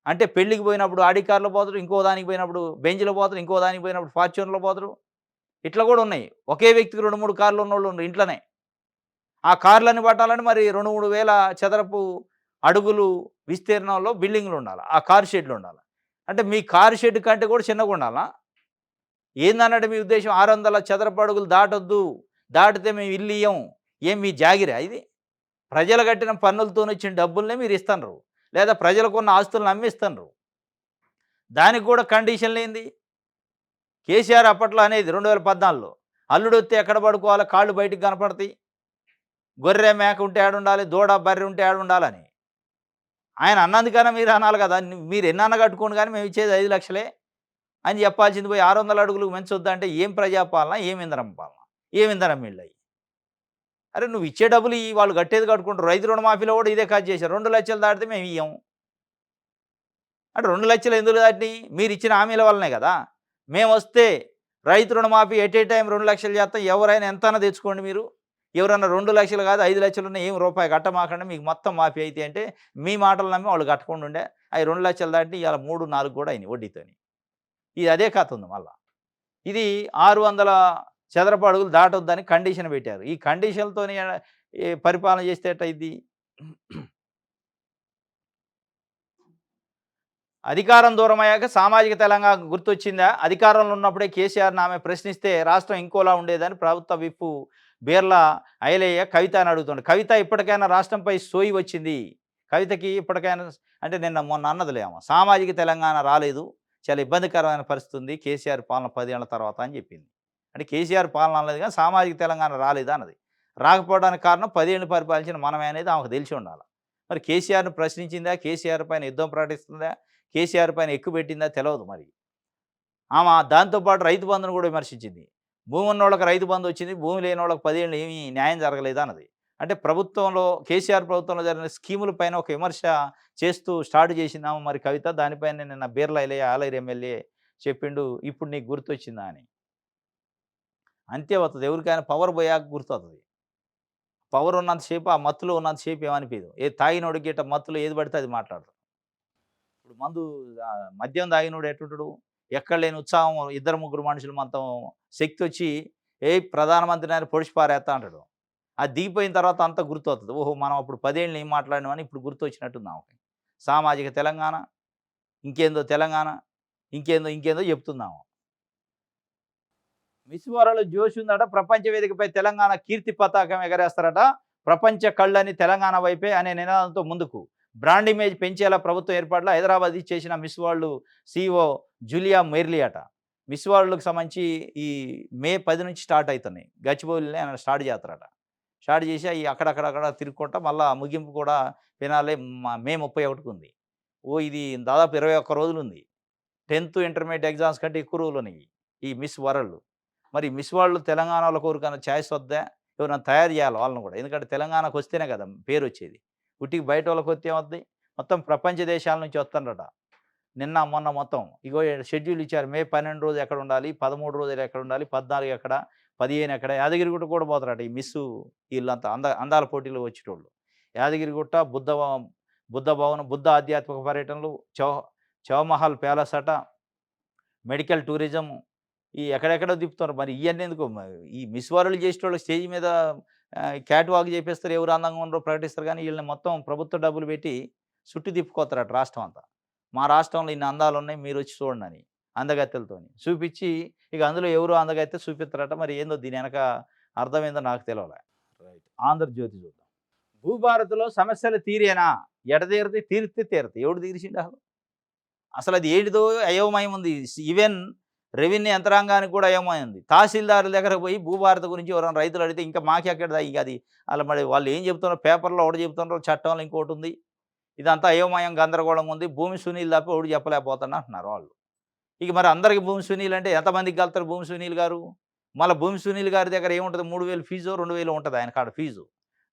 అంటే పెళ్ళికి పోయినప్పుడు ఆడి కార్‌లో పోతాడు, ఇంకో దానికి పోయినప్పుడు బెంజ్‌లో పోతాడు, ఇంకో దానికి పోయినప్పుడు ఫార్చ్యూనర్‌లో పోతాడు. ఇట్లా కూడా ఉన్నాయి. ఒకే వ్యక్తికి 2, 3 కార్లు ఉన్నోళ్ళు ఉన్నారు ఇంట్లోనే. ఆ కార్‌లన్నీ పట్టాలంటే మరి 2, 3 వేల చదరపు అడుగులు విస్తీర్ణంలో బిల్డింగ్‌లు ఉండాల. ఆ కారు షెడ్‌లు ఉండాల. అంటే మీ కారు షెడ్ కంటే కూడా చిన్నగా ఉండాలా? ఏందన్నట్టు మీ ఉద్దేశం? 600 చదరపు అడుగులు దాటొద్దు. దాటితే మేము ఇల్లు ఇయ్యం. ఏం మీ జాగిరా ఇది? ప్రజలు కట్టిన పన్నులతోనొచ్చిన డబ్బుల్నే మీరు ఇస్తన్రు. లేదా ప్రజలకున్న ఆస్తులను అమ్మిస్తన్రు. దానికి కూడా కండిషన్‌లేంది? కేసీఆర్ అప్పట్లో అనేది 2014లో అల్లుడొత్తే ఎక్కడ పడుకోవాలా? కాళ్ళు బయటికి కనపడతాయి. గొర్రె, మేక ఉంటే ఏడుండాలి? దూడ, బర్రె ఉంటే ఏడుండాలని. ఆయన అన్నందుకైనా మీరు అనాలి కదా! మీరు ఎన్నన్నా కట్టుకోండి గానీ మేము ఇచ్చేది 5,00,000 అని చెప్పాల్సింది పోయి 600 అడుగులకు పెంచొద్దంటే ఏం ప్రజాపాలన? ఏం ఇంధనం పాలన? ఏం ఇంధనం మిల్లయి? అరె నువ్వు ఇచ్చే డబ్బులు వాళ్ళు కట్టేది కట్టుకుంటారు. రైతు రుణమాఫీలో కూడా ఇదే కథ చేశారు. 2,00,000 దాటితే మేము ఇయ్యం. అంటే 2,00,000 ఎందుకు దాటినియి? మీరిచ్చిన హామీల వల్లనే కదా! మేమొస్తే రైతు రుణమాఫీ ఎట్ ఏ టైమ్ 2,00,000 చేస్తాం. ఎవరైనా ఎంతైనా తెచ్చుకోండి మీరు. ఎవరన్నా 2,00,000 కాదు 5,00,000 ఉన్న ఏం రూపాయి కట్టమాకండి మీకు మొత్తం మాఫీ అయితాయి అంటే మీ మాటలు నమ్మి వాళ్ళు కట్టకుండా ఉండే. అయి 2,00,000 దాటి ఇవాళ 3, 4 కూడా అయినాయి వడ్డీతోని. ఇది అదే కథ ఉంది మళ్ళా. ఇది 600 చదరపు అడుగులు దాటొద్దని కండిషన్ పెట్టారు. ఈ కండిషన్‌లతోని పరిపాలన చేస్తే ఎట్టయిద్ది? అధికారం దూరమయ్యాక సామాజిక తెలంగాణ గుర్తొచ్చిందా? అధికారంలో ఉన్నప్పుడే కేసీఆర్‌ని ఆమె ప్రశ్నిస్తే రాష్ట్రం ఇంకోలా ఉండేదని ప్రభుత్వ విప్పు బీర్ల ఐలయ్య కవితని అడుగుతుండు. కవిత ఇప్పటికైనా రాష్ట్రంపై సోయి వచ్చింది. కవితకి ఇప్పటికైనా అంటే మొన్న అన్నదిలే ఆమె. సామాజిక తెలంగాణ రాలేదు. చాలా ఇబ్బందికరమైన పరిస్థితి ఉంది. కేసీఆర్ పాలన 10 ఏళ్ల తర్వాత అని చెప్పింది. అంటే కేసీఆర్ పాలన అనలేదు గానీ సామాజిక తెలంగాణ రాలేదా అన్నది. రాకపోవడానికి కారణం 10 ఏళ్ళు పరిపాలించిన మనమే అనేది ఆమెకు తెలిసి ఉండాల. మరి కేసీఆర్‌ని ప్రశ్నించిందా? కేసీఆర్ పైన యుద్ధం ప్రకటిస్తుందా? కేసీఆర్ పైన ఎక్కుపెట్టిందా తెలవదు మరి. ఆమె దాంతో పాటు రైతు బంధును కూడా విమర్శించింది. భూమి ఉన్నోళ్ళకి రైతు బంధు వచ్చింది. భూమి లేనోళ్ళకి 10 ఏళ్ళు ఏమీ న్యాయం జరగలేదు అన్నది. అంటే ప్రభుత్వంలో కేసీఆర్ ప్రభుత్వంలో జరిగిన స్కీముల పైన ఒక విమర్శ చేస్తూ స్టార్ట్ చేసిందామె మరి కవిత. దానిపైన నిన్న బీర్లా ఐలయ్య ఆలేరు ఎమ్మెల్యే చెప్పిండు, ఇప్పుడు నీకు గుర్తొచ్చిందా అని. అంతే అవుతది. ఎవరికైనా పవర్ పోయాక గుర్తొస్తది. పవర్ ఉన్నంత సేపు, ఆ మత్తులో ఉన్నంత సేపు ఏమనిపియదు. తాగినోడికి గిట్ట మత్తులో ఏది పడితే అది మాట్లాడతాడు. ఇప్పుడు మద్యం తాగినోడు ఎట్టుంటడు? ఎక్కడ లేని ఉత్సాహం, ఇద్దరు ముగ్గురు మనుషులు మొత్తం శక్తొచ్చి ప్రధానమంత్రిని అని పొడిచి పారేత్తా అంటాడు. అది దిగిపోయిన తర్వాత అంతా గుర్తొస్తది. ఓహో! మనం అప్పుడు 10 ఏళ్ళు ఏం మాట్లాడినామని ఇప్పుడు గుర్తొచ్చినట్టుంది ఆమెకి. సామాజిక తెలంగాణ, ఇంకేందో తెలంగాణ, ఇంకేందో, ఇంకేందో చెప్తుందామె. మిస్ వరల్డ్ జోష్ ఉందట. ప్రపంచ వేదికపై తెలంగాణ కీర్తి పతాకం ఎగరేస్తారట. ప్రపంచ కళ్ళని తెలంగాణ వైపే అనే నినాదంతో ముందుకు. బ్రాండ్ ఇమేజ్ పెంచేలా ప్రభుత్వం ఏర్పాట్లు. హైదరాబాద్ చేసిన miss world CEO Julia merely అట. మిస్ వరల్డ్‌కి సంబంధించి ఈ మే 10 నుంచి స్టార్ట్ అయితున్నాయి. గచ్చిబౌలిలోనే ఆయన స్టార్ట్ చేస్తారట. స్టార్ట్ చేసి అయి అక్కడక్కడక్కడ తిరుక్కుంటా మళ్ళా ముగింపు కూడా ఫినాలే మే 31కి ఉంది. ఇది దాదాపు 21 రోజులుంది. 10థ్ ఇంటర్మీడియేట్ ఎగ్జామ్స్ కంటే ఎక్కువ రోజులున్నాయి ఈ మిస్ వరల్డ్. మరి మిస్ వరల్డ్ తెలంగాణలో ఎవరికైనా ఛాయిస్ వద్దా? ఎవరైనా తయారు చేయాలి వాళ్ళని కూడా. ఎందుకంటే తెలంగాణకొస్తేనే కదా పేరొచ్చేది. ఉట్టికి బయటోళ్ళకొస్తే ఏమవుద్ది? మొత్తం ప్రపంచ దేశాల నుంచి వస్తుండ్రట. నిన్న, మొన్న మొత్తం. ఇగో షెడ్యూల్ ఇచ్చారు. మే 12 రోజు ఎక్కడుండాలి? 13 రోజులు ఎక్కడుండాలి? 14 ఎక్కడ? 15 ఎక్కడ? యాదగిరిగుట్ట కూడా పోతారట ఈ మిస్సు ఈళ్ళంతా అందాల పోటీలో వచ్చేటోళ్ళు. యాదగిరిగుట్ట, బుద్ధ భవనం, బుద్ధ ఆధ్యాత్మిక పర్యటనలు, చౌమహల్ ప్యాలెస్ అట, మెడికల్ టూరిజం ఎక్కడెక్కడో తిప్పుతున్నారు. మరి ఇయన్నీ ఎందుకు? ఈ మిస్ వరల్డ్ చేసేటోళ్ళు స్టేజ్ మీద క్యాట్ వాక్ చేపిస్తారు. ఎవరు అందంగా ఉన్నారో ప్రకటిస్తారు గానీ, ఈళ్ళని మొత్తం ప్రభుత్వ డబ్బులు పెట్టి చుట్టి తిప్పుకోతారట రాష్ట్రం అంతా. మా రాష్ట్రంలో ఇన్ని అందాలున్నాయి మీరొచ్చి చూడండని. అందగత్తెలతోని. చూపిచ్చి ఇక అందులో ఎవరో అందగత్తె చూపిత్తరట. మరి ఏందో దీని ఎనక అర్థమేందో నాకు తెలవలే. రైట్. ఆంధ్రజ్యోతి చూద్దాం. భూభారత్‌లో సమస్యలు తీరేనా? ఎట తీరుతాయి? తీరితే తీరతాయి. ఎవడు తీర్చిండు అసలు? అసలది ఏంటిదో అయోమయం ఉంది. ఈవెన్ రెవెన్యూ యంత్రాంగానికి కూడా అయోమయం ఉంది. తహసీల్దారుల దగ్గరకు పోయి భూభారత గురించి ఎవరైనా రైతులు అడిగితే ఇంకా మాకెక్కడిదా ఇక అది ఆళ్ళ మరి వాళ్ళు ఏం చెప్తున్నారు పేపర్‌లో ఒకటి చెప్తున్నారు, చట్టంలో ఇంకోటుంది. ఇదంతా అయోమయం, గందరగోళంగా ఉంది. భూమి సునీల్ తప్ప ఎవడు చెప్పలేకపోతున్నా అంటున్నారు వాళ్ళు. ఇక మరి అందరికి భూమి సునీల్ అంటే ఎంతమందికి కలుతారు భూమి సునీల్ గారు? మళ్ళా భూమి సునీల్ గారి దగ్గర ఏముంటది? 3000 ఫీజో, 2000 ఉంటది ఆయన కాడ ఫీజు.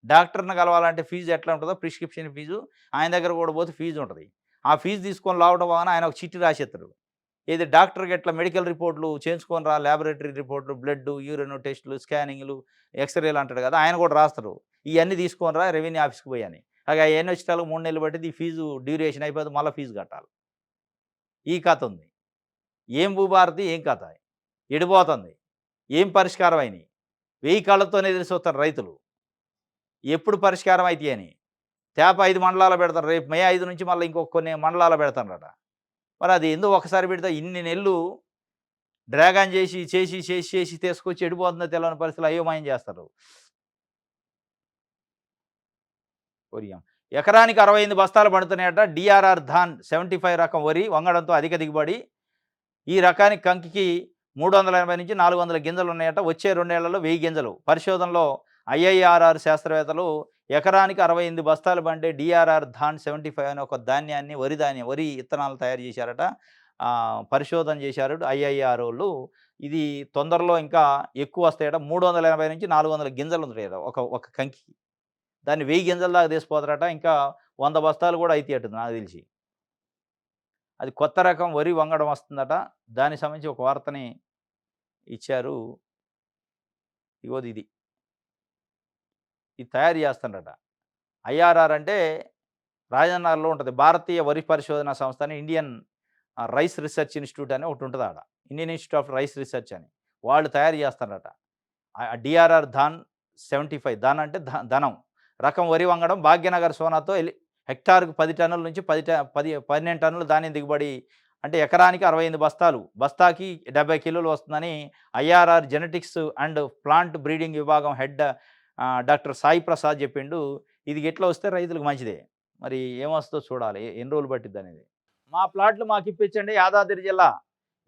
డాక్టర్‌ని కలవాలంటే ఫీజు ఎట్లా ఉంటదో ప్రిస్క్రిప్షన్ ఫీజు ఆయన దగ్గర కూడా పోతే ఫీజు ఉంటది. ఆ ఫీజు తీసుకొని లావడం వలన ఆయన ఒక చిట్టి రాసేత్తడు. ఏది డాక్టర్‌కి ఎట్లా మెడికల్ రిపోర్ట్‌లు చేయించుకొని రా, లాబొరేటరీ రిపోర్ట్‌లు, బ్లడ్, యూరిన్ టెస్ట్‌లు, స్కానింగ్‌లు, ఎక్స్‌రేలు అంటాడు కదా! ఆయన కూడా రాస్తాడు. ఇయన్నీ తీసుకొని రా రెవెన్యూ ఆఫీస్‌కి పోయి అని. అయన్నీ వచ్చేటాలకు 3 నెలలు పట్టిద్ది. ఈ ఫీజు డ్యూరేషన్ అయిపోతే మళ్ళా ఫీజు కట్టాలి. ఈ కథ ఉంది. ఏం భూభారతి? ఏం కథ? ఎటుపోతుంది? ఏం పరిష్కారం అయినాయి? 1000 కళ్ళతోనే ఎదురు చూస్తారు రైతులు. ఎప్పుడు పరిష్కారం అయితాయని. తేప 5 మండలాల్లో పెడతారు. రేపు మే 5 నుంచి మళ్ళీ ఇంకో కొన్ని మండలాల్లో పెడతారట. మరి అది ఎందుకు ఒకసారి పెడితే ఇన్ని నెలలు డ్రాగన్ చేసి తీసుకొచ్చి ఎడిపోతుందో తెలవని పరిస్థితులు అయోమయం చేస్తారు. ఒరియం. ఎకరానికి 68 బస్తాలు పండుతున్నాయట. డీఆర్ఆర్ ధాన్ 75 రకం వరి వంగడంతో అధిక దిగుబడి. ఈ రకానికి కంకికి 380 నుంచి 400 గింజలున్నాయట. వచ్చే 2 ఏళ్లలో 1000 గింజలు. పరిశోధనలో ఐఐఆర్ఆర్ శాస్త్రవేత్తలు ఎకరానికి 68 బస్తాలు పండే డీఆర్ఆర్ ధాన్ 75 అనే ఒక ధాన్యాన్ని వరి ఇత్తనాలు తయారు చేశారట. పరిశోధన చేశారు ఐఐఆరోళ్ళు. ఇది తొందరలో ఇంకా ఎక్కువ వస్తాయట. 380 నుంచి 400 గింజలు ఉంటాయట ఒక కంకికి. దాన్ని 1000 గింజల దాకా తీసుకుపోతారట. ఇంకా 100 బస్తాలు కూడా అయితాయట నాకు తెలిసి. అది కొత్త రకం వరి వంగడం వస్తుందట. దానికి సంబంధించి ఒక వార్తని ఇచ్చారు. ఇగోది ఇది. ఇది తయారు చేస్తుండట. ఐఆర్ఆర్ అంటే రాజన్నర్‌లో ఉంటది. భారతీయ వరి పరిశోధన సంస్థ అని ఇండియన్ రైస్ రీసెర్చ్ ఇన్‌స్టిట్యూట్ అని ఒకటి ఉంటది ఆడ. Indian institute of rice research అని. వాళ్ళు తయారు చేస్తారట. డీఆర్ఆర్ ధాన్ 75 ధాన్ అంటే ధనం. రకం వరి వంగడం భాగ్యనగర్ సోనాతో హెక్టార్‌కు 10 టన్నుల నుంచి 12 టన్నుల ధాన్యం దిగుబడి అంటే ఎకరానికి 68 బస్తాలు. బస్తాకి 70 కిలోలు వస్తుందని IRR genetics and plant breeding విభాగం హెడ్ డాక్టర్ సాయి ప్రసాద్ చెప్పిండు. ఇది గిట్లా వస్తే రైతులకు మంచిదే. మరి ఏమొస్తుందో చూడాలి. ఎన్ని రోజులు పట్టిద్దనేది. మా ప్లాట్లు మాకిప్పించండి. యాదాద్రి జిల్లా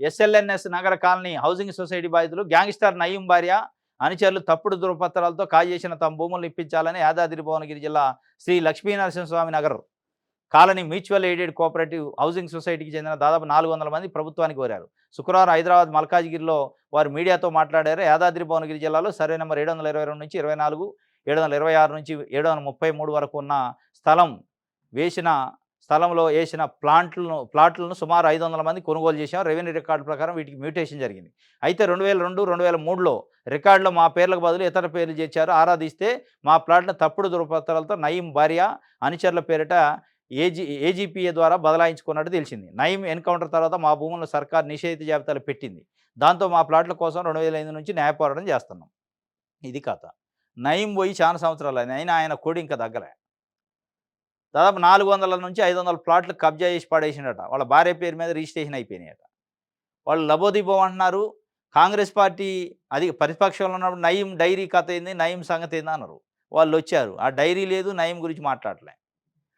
ఎస్ఎల్ఎన్ఎస్ నగర కాలనీ హౌసింగ్ సొసైటీ బాధితులు గ్యాంగ్‌స్టర్ నయీం భార్య, అనుచరులు తప్పుడు ధృవపత్రాలతో కాజేసిన తమ భూములను ఇప్పించాలని యాదాద్రి భువనగిరి జిల్లా Sri Lakshminarasimhaswamy Nagar colony mutual aided cooperative housing సొసైటీకి చెందిన దాదాపు 400 మంది ప్రభుత్వానికి కోరారు. శుక్రవారం హైదరాబాద్ మల్కాజ్గిరిలో వారు మీడియాతో మాట్లాడారు. యాదాద్రి భువనగిరి జిల్లాలో సర్వే నెంబర్ 722 నుంచి 24, 726 నుంచి 733 వరకు ఉన్న స్థలం వేసిన స్థలంలో ఏసిన ప్లాట్లను సుమారు 500 మంది కొనుగోలు చేశాం. రెవెన్యూ రికార్డు ప్రకారం వీటికి మ్యూటేషన్ జరిగింది. అయితే 2002, 2003లో రికార్డులో మా పేర్లకు బదులు ఇతర పేర్లు చేర్చారు. ఆరా తీస్తే మా ప్లాట్‌ను తప్పుడు ధృవపత్రాలతో నయీం భార్య, అనుచరుల పేరిట ఏజీపీఏ ద్వారా బదలాయించుకున్నట్టు తెలిసింది. నయీం ఎన్‌కౌంటర్ తర్వాత మా భూములను సర్కారు నిషేధిత జాబితాలో పెట్టింది. దాంతో మా ప్లాట్‌ల కోసం 2005 నుంచి న్యాయ పోరాటం చేస్తున్నాం. ఇది కథ. నయీం పోయి చాలా సంవత్సరాలయింది. అయినా ఆయన కోడి ఇంకా దగ్గలే. దాదాపు 400-500 ప్లాట్లు కబ్జా చేసి పడేసిండట. వాళ్ళ భార్య పేరు మీద రిజిస్ట్రేషన్ అయిపోయినాయట. వాళ్ళు లబోదిబోం అంటున్నారు. కాంగ్రెస్ పార్టీ అది ప్రతిపక్షంలో ఉన్నప్పుడు నయీం డైరీ కథ ఏంది? నయీం సంగతి ఏంది అన్నారు. వాళ్ళొచ్చారు. ఆ డైరీ లేదు, నయీం గురించి మాట్లాడలే.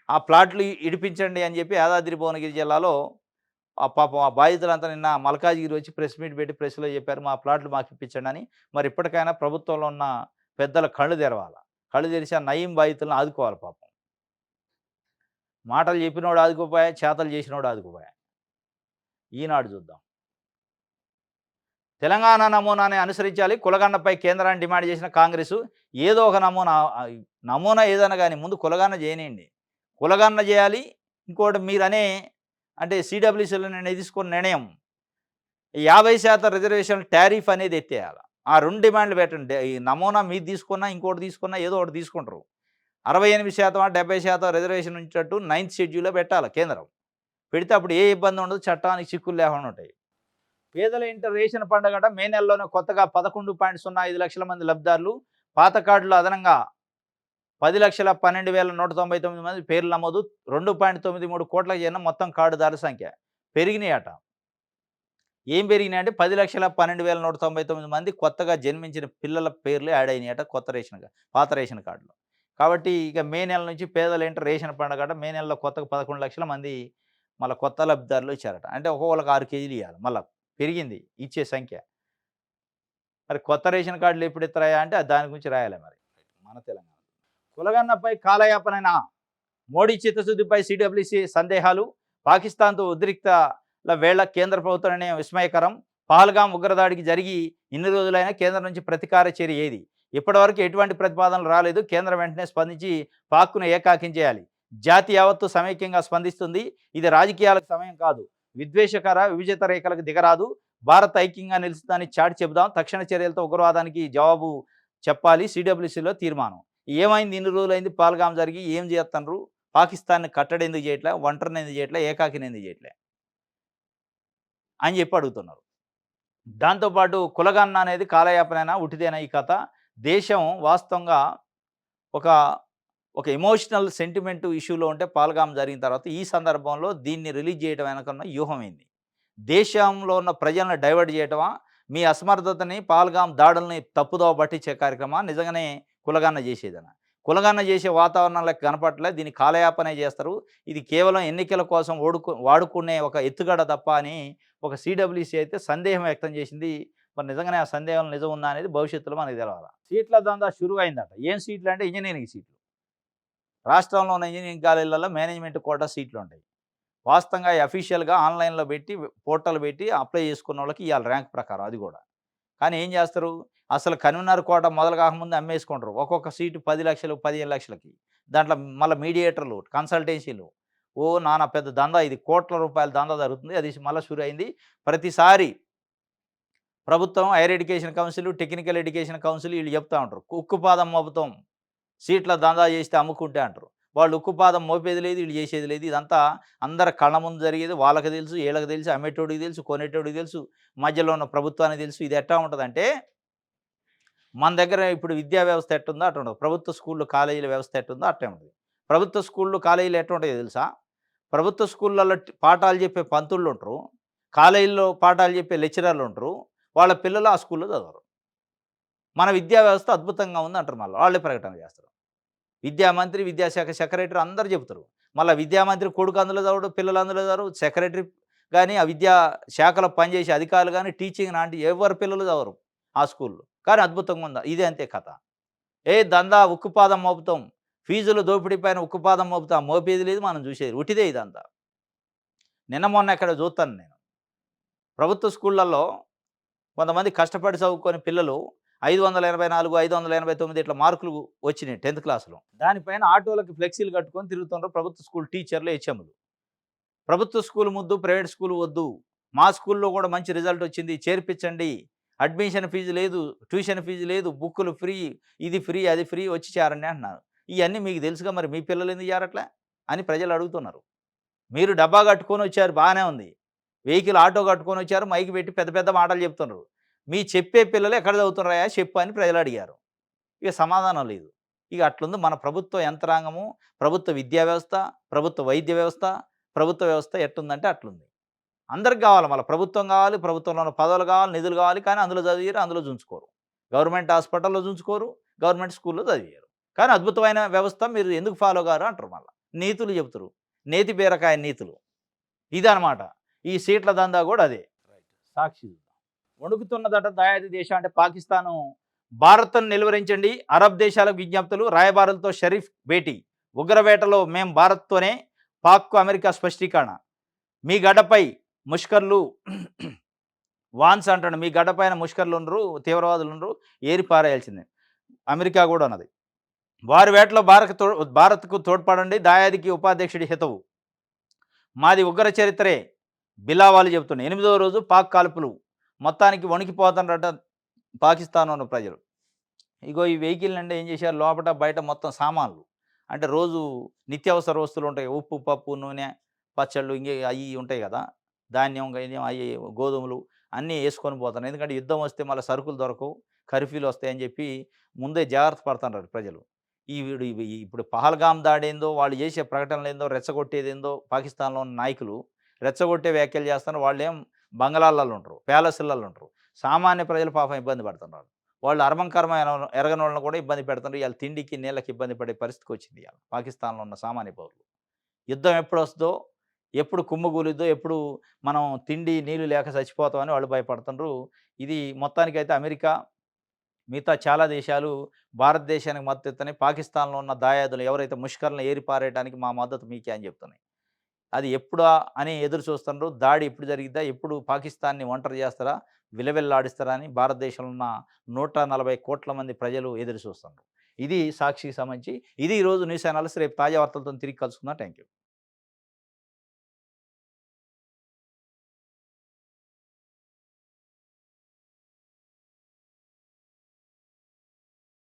ఆ ప్లాట్లు ఇడిపించండి అని చెప్పి యాదాద్రి భువనగిరి జిల్లాలో పాపం ఆ బాధితులంతా నిన్న మల్కాజ్గిరి వచ్చి ప్రెస్ మీట్ పెట్టి ప్రెస్‌లో చెప్పారు. మా ప్లాట్లు మాకు ఇప్పించండి అని. మరి ఇప్పటికైనా ప్రభుత్వంలో ఉన్న పెద్దల కళ్ళు తెరవాల. కళ్ళు తెరిసి ఆ నయీం బాధితులను ఆదుకోవాలి పాపం. మాటలు చెప్పినోడు ఆదుకోపాయె, చేతలు చేసినోడు ఆదుకోపాయె. ఈనాడు చూద్దాం. తెలంగాణ నమూనాని అనుసరించాలి. కులగన్నపై కేంద్రాన్ని డిమాండ్ చేసిన కాంగ్రెసు ఏదో ఒక నమూనా ఏదైనా గాని ముందు కులగన్న చేయనియండి. కులగన్న చేయాలి. ఇంకోటి మీరనే అంటే సీడబ్ల్యూసీలో నేను తీసుకున్న నిర్ణయం 50% రిజర్వేషన్ టారిఫ్ అనేది ఎత్తేయాల. ఆ 2 డిమాండ్‌లు పెట్టండి. ఈ నమూనా మీరు తీసుకున్నా, ఇంకోటి తీసుకున్నా ఏదో ఒకటి తీసుకుంటారు. 68% 70% రిజర్వేషన్ ఉంచేటట్టు 9థ్ షెడ్యూల్‌లో పెట్టాలి కేంద్రం. పెడితే అప్పుడు ఏ ఇబ్బంది ఉండదు. చట్టానికి చిక్కులు లేకుండా ఉంటాయి. పేదల ఇంట రేషన్ పండగట మే నెలలోనే కొత్తగా 11.05 లక్షల మంది లబ్ధిదారులు. పాత కార్డులో అదనంగా 10,12,199 మంది పేర్లు నమోదు. 2.93 కోట్లకు చేరిన మొత్తం కార్డుదారుల సంఖ్య పెరిగినాయట. ఏం పెరిగినాయంటే 10,12,199 మంది కొత్తగా జన్మించిన పిల్లల పేర్లు యాడ్ అయినాయట పాత రేషన్ కార్డులో. కాబట్టి ఇక మే నెల నుంచి పేదల ఇంట రేషన్ పండగట మే నెలలో కొత్తగా 11 లక్షల మంది మళ్ళా కొత్త లబ్ధిదారులు వచ్చారట. అంటే ఒక్కొక్కళ్ళకి 6 కేజీలు ఇవ్వాలి. మళ్ళా పెరిగింది ఇచ్చే సంఖ్య. మరి కొత్త రేషన్ కార్డులు ఎప్పుడు ఇస్తారా అంటే దాని గురించి రాయాలి మరి మన తెలంగాణ. కులగన్నపై కాలయాపనైన మోడీ చిత్తశుద్ధిపై సిడబ్ల్యూసీ సందేహాలు. పాకిస్తాన్తో ఉద్రిక్తల వేళ కేంద్ర ప్రభుత్వ నిర్ణయం విస్మయకరం. పహల్గాం ఉగ్రదాడికి జరిగి ఇన్ని రోజులైనా కేంద్రం నుంచి ప్రతీకార చర్య ఏది? ఇప్పటివరకు ఎటువంటి ప్రతిపాదనలు రాలేదు. కేంద్రం వెంటనే స్పందించి పాక్ను ఏకాకిం చేయాలి. జాతి యావత్తు సమైక్యంగా స్పందిస్తుంది. ఇది రాజకీయాలకు సమయం కాదు. విద్వేషకర విభజిత రేఖలకు దిగరాదు. భారత్ ఐక్యంగా నిలుస్తుందని చాటి చెబుదాం. తక్షణ చర్యలతో ఉగ్రవాదానికి జవాబు చెప్పాలి. సిడబ్ల్యూసీలో తీర్మానం. ఏమైంది? ఇన్ని రోజులైంది పహల్గాం జరిగి ఏం చేస్తున్నారు? పాకిస్తాన్‌ని కట్టడి ఎందుకు చేయట్లే? ఒంటరిని ఎందుకు చేయట్లే? ఏకాకిని ఎందుకు చేయట్లే? అని చెప్పి అడుగుతున్నారు. దాంతోపాటు కులగన్న అనేది కాలయాపనైనా ఉట్టిదేనా ఈ కథ? దేశం వాస్తవంగా ఒక ఒక ఎమోషనల్ సెంటిమెంట్ ఇష్యూలో ఉంటే పహల్గాం జరిగిన తర్వాత ఈ సందర్భంలో దీన్ని రిలీజ్ చేయడం వెనకున్న వ్యూహం ఏంది? దేశంలో ఉన్న ప్రజలను డైవర్ట్ చేయటమా? మీ అసమర్థతని పహల్గాం దాడుల్ని తప్పుదోవ పట్టించే కార్యక్రమా? నిజంగానే కులగన్న చేసేదనా? కులగన్న చేసే వాతావరణం లెక్క కనపట్లే. దీన్ని కాలయాపనే చేస్తారు. ఇది కేవలం ఎన్నికల కోసం వాడుకునే ఒక ఎత్తుగడ తప్ప అని ఒక సిడబ్ల్యూసీ అయితే సందేహం వ్యక్తం చేసింది. మరి నిజంగానే ఆ సందేహం నిజం ఉందా అనేది భవిష్యత్తులో మనకు తెలవాల. సీట్ల దందా షురువయిందట. ఏం సీట్లు అంటే ఇంజినీరింగ్ సీట్లు. రాష్ట్రంలో ఉన్న ఇంజినీరింగ్ కాలేజీలలో మేనేజ్మెంట్ కోటా సీట్లుంటాయి. వాస్తవంగా అఫీషియల్‌గా ఆన్‌లైన్‌లో పెట్టి పోర్టల్ పెట్టి అప్లై చేసుకున్నోళ్ళకి ఇయాల ర్యాంక్ ప్రకారం అది గూడా. కానీ ఏం చేస్తారు? అసలు కన్వీనర్ కోట మొదలు కాకముందే అమ్మేసుకుంటారు. ఒక్కొక్క సీటు 10 లక్షలు, 15 లక్షలకి. దాంట్లో మళ్ళా మీడియేటర్లు, కన్సల్టెన్సీలు నానా పెద్ద దందా ఇది. కోట్ల రూపాయల దందా జరుగుతుంది. అది మళ్ళా షురు అయింది. ప్రతిసారి ప్రభుత్వం higher education council, technical education council వీళ్ళు చెప్తా ఉంటారు. ఉక్కుపాదం మోపుతాం. సీట్ల దందా చేస్తే అమ్ముకుంటే అంటారు. వాళ్ళు ఉక్కుపాదం మోపేది లేదు, వీళ్ళు చేసేది లేదు. ఇదంతా అందరి కళ్ళ ముందు జరిగేది. వాళ్ళకి తెలుసు, వీళ్ళకి తెలుసు, అమ్మేటోడికి తెలుసు, కొనేటోడికి తెలుసు, మధ్యలో ఉన్న ప్రభుత్వానికి తెలుసు. ఇది ఎట్టా ఉంటదంటే మన దగ్గర ఇప్పుడు విద్యా వ్యవస్థ ఎట్టుందో అట్టుండదు. ప్రభుత్వ స్కూళ్ళు, కాలేజీల వ్యవస్థ ఎట్టుందో అట్టే ఉంటది. ప్రభుత్వ స్కూళ్ళు, కాలేజీలు ఎట్టుంటాయో తెలుసా? ప్రభుత్వ స్కూళ్ళలో పాఠాలు చెప్పే పంతుళ్ళుంటరు. కాలేజీల్లో పాఠాలు చెప్పే లెక్చరర్లుంటరు. వాళ్ళ పిల్లలు ఆ స్కూల్‌లో చదవరు. మన విద్యా వ్యవస్థ అద్భుతంగా ఉందంటారు మళ్ళా. వాళ్ళే ప్రకటన చేస్తారు. విద్యామంత్రి, విద్యాశాఖ సెక్రటరీ అందరూ చెబుతారు. మళ్ళా విద్యామంత్రి కొడుకు అందులో చదవడు, పిల్లలు అందులో చదవరు. సెక్రటరీ గాని, ఆ విద్యా శాఖలో పనిచేసే అధికారులు గాని, టీచింగ్ లాంటి ఎవరి పిల్లలు చదవరు ఆ స్కూల్‌లో. కానీ అద్భుతంగా ఉందా? ఇదే అంతే కథ. దందా ఉక్కుపాదం మోపుతాం. ఫీజుల దోపిడీ పైన ఉక్కుపాదం మోపుతాం. మోపేది లేదు, మనం చూసేది. ఉట్టిదే ఇదంతా. నిన్న మొన్న ఎక్కడో చూస్తాను నేను. ప్రభుత్వ స్కూళ్ళల్లో కొంతమంది కష్టపడి చదువుకొని పిల్లలు 584, 589 ఇట్లా మార్కులు వచ్చినాయి 10థ్ క్లాస్‌లో. దానిపైన ఆటోలకి ఫ్లెక్సీలు కట్టుకొని తిరుగుతుండ్రు ప్రభుత్వ స్కూల్ టీచర్లు, హెచ్ఎంలు. ప్రభుత్వ స్కూల్ ముద్దు, ప్రైవేట్ స్కూల్ వద్దు. మా స్కూల్‌లో కూడా మంచి రిజల్ట్ వచ్చింది. చేర్పించండి. అడ్మిషన్ ఫీజు లేదు, ట్యూషన్ ఫీజు లేదు, బుక్కులు ఫ్రీ, ఇది ఫ్రీ, అది ఫ్రీ వచ్చి చేరండి అంటున్నారు. ఇయన్నీ మీకు తెలుసుగా మరి మీ పిల్లలు ఎందుకు చేరట్లే? అని ప్రజలు అడుగుతున్నారు. మీరు డబ్బా కట్టుకొనొచ్చారు బానే ఉంది. Vehicle auto కట్టుకొనొచ్చారు. మైక్ పెట్టి పెద్ద పెద్ద మాటలు చెప్తున్నారు. మీ చెప్పే పిల్లలు ఎక్కడ చదువుతున్నారయ్యా చెప్పు అని ప్రజలు అడిగారు. ఇక సమాధానం లేదు. ఇక అట్లుంది మన ప్రభుత్వ యంత్రాంగము, ప్రభుత్వ విద్యా వ్యవస్థ, ప్రభుత్వ వైద్య వ్యవస్థ, ప్రభుత్వ వ్యవస్థ ఎట్లుందంటే అట్లుంది. అందరికి కావాలి మళ్ళా ప్రభుత్వం కావాలి, ప్రభుత్వంలో ఉన్న పదవులు కావాలి, నిధులు కావాలి. కానీ అందులో చదివియరు, అందులో జుంచుకోరు. గవర్నమెంట్ హాస్పిటల్‌లో జుంచుకోరు, గవర్నమెంట్ స్కూల్‌లో చదివియరు. కానీ అద్భుతమైన వ్యవస్థ మీరు ఎందుకు ఫాలో గారు అంటారు మళ్ళా. నీతులు చెప్తురు. నేతి బీరకాయ నీతులు. ఇదనమాట. ఈ సీట్ల దందా గూడా అదే. సాక్షి చూద్దాం. వణుకుతున్నదట దాయాది దేశం అంటే పాకిస్తాను. భారత్‌ను నిలువరించండి. అరబ్ దేశాలకు విజ్ఞప్తులు. రాయబారులతో షరీఫ్ భేటీ. ఉగ్రవేటలో మేం భారత్‌తోనే. పాక్‌కు అమెరికా స్పష్టీకరణ. మీ గడ్డపై ముష్కర్లు వాన్స్ అంటాడు. మీ గడ్డపైన ముష్కర్లుండ్రు, తీవ్రవాదులుండ్రు, ఏరి పారేయాల్సిందే. అమెరికా గూడా అన్నది. వారి వేటలో భారత్‌కు తోడ్పడండి. దాయాదికి ఉపాధ్యక్షుడి హితవు. మాది ఉగ్ర చరిత్రే. బిలావాలు చెబుతున్నాయి. 8వ రోజు పాక్ కాల్పులు. మొత్తానికి వణికిపోతుండ్రట పాకిస్తాన్‌లో ఉన్న ప్రజలు. ఇగో ఈ వెహికల్ నుండి ఏం చేశారు లోపట, బయట మొత్తం సామాన్లు. అంటే రోజు నిత్యావసర వస్తువులు ఉంటాయి. ఉప్పు, పప్పు, నూనె, పచ్చళ్ళు ఇంగే అయ్యి ఉంటాయి గదా! ధాన్యం, గిన్యం అయ్యి గోధుమలు అన్నీ యేసుకొని పోతున్నారు. ఎందుకంటే యుద్ధం వస్తే మళ్ళా సరుకులు దొరకవు. కర్ఫ్యూలు వస్తాయని చెప్పి ముందే జాగ్రత్త పడుతున్నారు ప్రజలు. ఈ వీడు ఇవి ఇప్పుడు పహల్గామ్ దాడేందో, వాళ్ళు చేసే ప్రకటనలేందో, రెచ్చగొట్టేదేందో పాకిస్తాన్‌లో ఉన్న నాయకులు రెచ్చగొట్టే వ్యాఖ్యలు చేస్తున్నారు. వాళ్ళేం బంగళాలలో ఉంటారు, ప్యాలెస్‌లలో ఉంటారు. సామాన్య ప్రజలు పాపం ఇబ్బంది పడుతున్నారు. వాళ్ళు అర్మం కర్మ ఎరగనోళ్ళని కూడా ఇబ్బంది పెడుతున్నారు. ఇయాల తిండికి, నీళ్ళకి ఇబ్బంది పడే పరిస్థితికొచ్చింది ఇయాల పాకిస్తాన్‌లో ఉన్న సామాన్య పౌరులు. యుద్ధం ఎప్పుడొస్తదో, ఎప్పుడు కుమ్మగూలిద్దో, ఎప్పుడు మనం తిండి, నీళ్ళు లేక చచ్చిపోతామని వాళ్ళు భయపడుతుండ్రు. ఇది మొత్తానికైతే అమెరికా, మిగతా చాలా దేశాలు భారతదేశానికి మద్దతుని పాకిస్తాన్‌లో ఉన్న దాయాదులు ఎవరైతే ముష్కరులను ఏరిపారేయడానికి మా మద్దతు మీకే అని చెప్తున్నాయి. అది ఎప్పుడా అని ఎదురు చూస్తుండ్రు. దాడి ఎప్పుడు జరిగిద్దా? ఎప్పుడు పాకిస్తాన్‌ని ఒంటరి చేస్తారా? విలవిల్లాడిస్తారా? అని భారతదేశంలో ఉన్న 140,00,00,000 మంది ప్రజలు ఎదురు చూస్తుండ్రు. ఇది సాక్షికి సంబంధించి. ఇది ఈరోజు న్యూస్ అనాలిసిస్. రేపు తాజా వార్తలతోని తిరిగి కలుసుకుందాం. Thank you.